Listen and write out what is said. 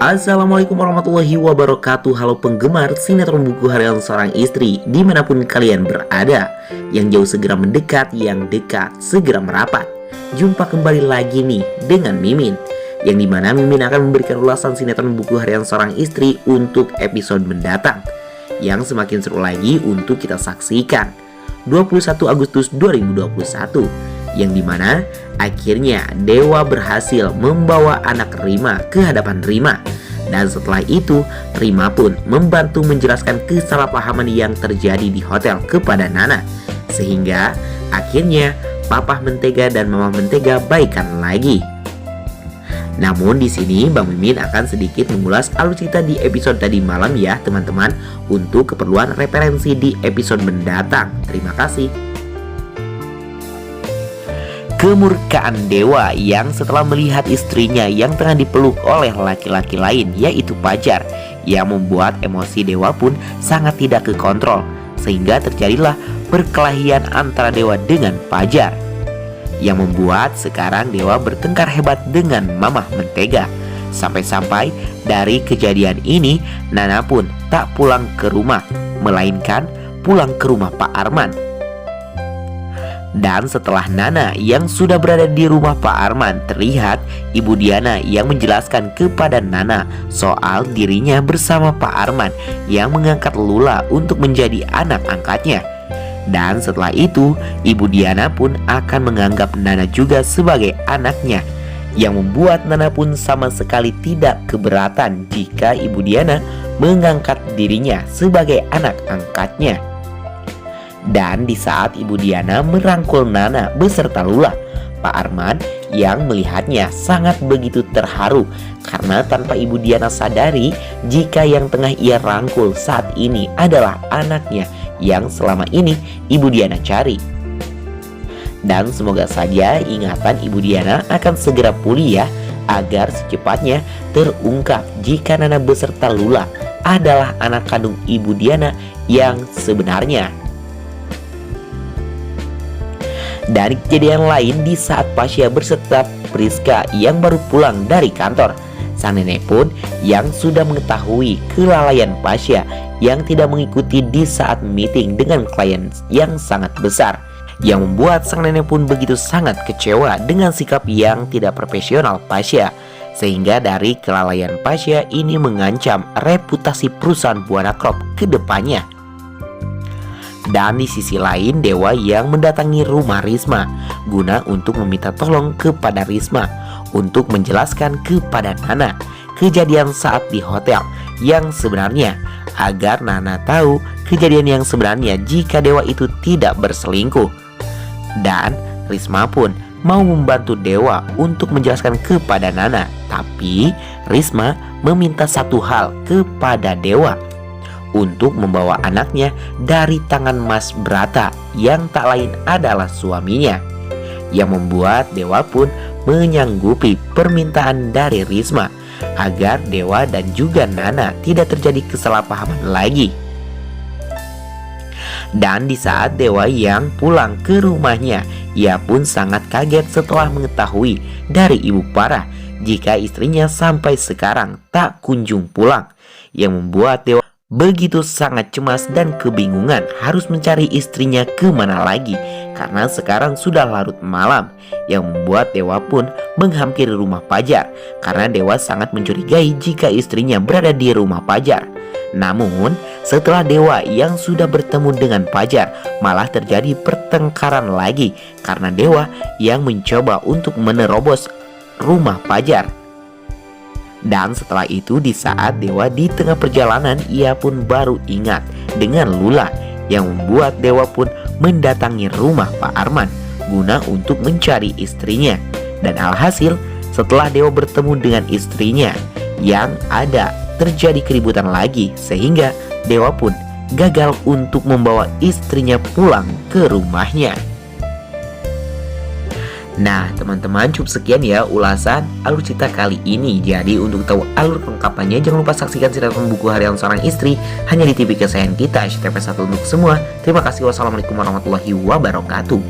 Assalamualaikum warahmatullahi wabarakatuh. Halo penggemar sinetron Buku Harian Seorang Istri dimanapun kalian berada. Yang jauh segera mendekat, yang dekat segera merapat. Jumpa kembali lagi nih dengan Mimin, yang dimana Mimin akan memberikan ulasan sinetron Buku Harian Seorang Istri untuk episode mendatang, yang semakin seru lagi untuk kita saksikan 21 Agustus 2021, yang dimana akhirnya Dewa berhasil membawa anak Rima ke hadapan Rima. Dan setelah itu Rima pun membantu menjelaskan kesalahpahaman yang terjadi di hotel kepada Nana, sehingga akhirnya Papa Mentega dan Mama Mentega baikan lagi. Namun di sini Bang Mimin akan sedikit mengulas alur cerita di episode tadi malam ya teman-teman, untuk keperluan referensi di episode mendatang. Terima kasih. Kemurkaan Dewa yang setelah melihat istrinya yang tengah dipeluk oleh laki-laki lain, yaitu Pajar, yang membuat emosi Dewa pun sangat tidak kekontrol, sehingga terjadilah perkelahian antara Dewa dengan Pajar, yang membuat sekarang Dewa bertengkar hebat dengan Mama Mentega. Sampai-sampai dari kejadian ini Nana pun tak pulang ke rumah, melainkan pulang ke rumah Pak Arman. Dan setelah Nana yang sudah berada di rumah Pak Arman, terlihat Ibu Diana yang menjelaskan kepada Nana soal dirinya bersama Pak Arman yang mengangkat Lula untuk menjadi anak angkatnya. Dan setelah itu Ibu Diana pun akan menganggap Nana juga sebagai anaknya, yang membuat Nana pun sama sekali tidak keberatan jika Ibu Diana mengangkat dirinya sebagai anak angkatnya. Dan di saat Ibu Diana merangkul Nana beserta Lula, Pak Arman yang melihatnya sangat begitu terharu, karena tanpa Ibu Diana sadari jika yang tengah ia rangkul saat ini adalah anaknya yang selama ini Ibu Diana cari. Dan semoga saja ingatan Ibu Diana akan segera pulih ya, agar secepatnya terungkap jika Nana beserta Lula adalah anak kandung Ibu Diana yang sebenarnya. Dari kejadian lain, di saat Pasya berserta Priska yang baru pulang dari kantor, sang nenek pun yang sudah mengetahui kelalaian Pasya yang tidak mengikuti di saat meeting dengan klien yang sangat besar, yang membuat sang nenek pun begitu sangat kecewa dengan sikap yang tidak profesional Pasya, sehingga dari kelalaian Pasya ini mengancam reputasi perusahaan Buana Crop ke depannya. Dan di sisi lain Dewa yang mendatangi rumah Risma guna untuk meminta tolong kepada Risma untuk menjelaskan kepada Nana kejadian saat di hotel yang sebenarnya, agar Nana tahu kejadian yang sebenarnya jika Dewa itu tidak berselingkuh. Dan Risma pun mau membantu Dewa untuk menjelaskan kepada Nana, tapi Risma meminta satu hal kepada Dewa, untuk membawa anaknya dari tangan Mas Brata yang tak lain adalah suaminya, yang membuat Dewa pun menyanggupi permintaan dari Risma agar Dewa dan juga Nana tidak terjadi kesalahpahaman lagi. Dan di saat Dewa yang pulang ke rumahnya, ia pun sangat kaget setelah mengetahui dari Ibu Parah jika istrinya sampai sekarang tak kunjung pulang, yang membuat Dewa begitu sangat cemas dan kebingungan harus mencari istrinya kemana lagi, karena sekarang sudah larut malam, yang membuat Dewa pun menghampiri rumah Pajar karena Dewa sangat mencurigai jika istrinya berada di rumah Pajar. Namun setelah Dewa yang sudah bertemu dengan Pajar, malah terjadi pertengkaran lagi karena Dewa yang mencoba untuk menerobos rumah Pajar. Dan setelah itu di saat Dewa di tengah perjalanan, ia pun baru ingat dengan Lula, yang membuat Dewa pun mendatangi rumah Pak Arman guna untuk mencari istrinya. Dan alhasil setelah Dewa bertemu dengan istrinya, yang ada terjadi keributan lagi, sehingga Dewa pun gagal untuk membawa istrinya pulang ke rumahnya. Nah teman-teman, cukup sekian ya ulasan alur cerita kali ini. Jadi untuk tahu alur kelengkapannya, jangan lupa saksikan sinetron Buku Harian Seorang Istri hanya di TV kesayangan kita, SCTV 1 untuk semua. Terima kasih. Wassalamualaikum warahmatullahi wabarakatuh.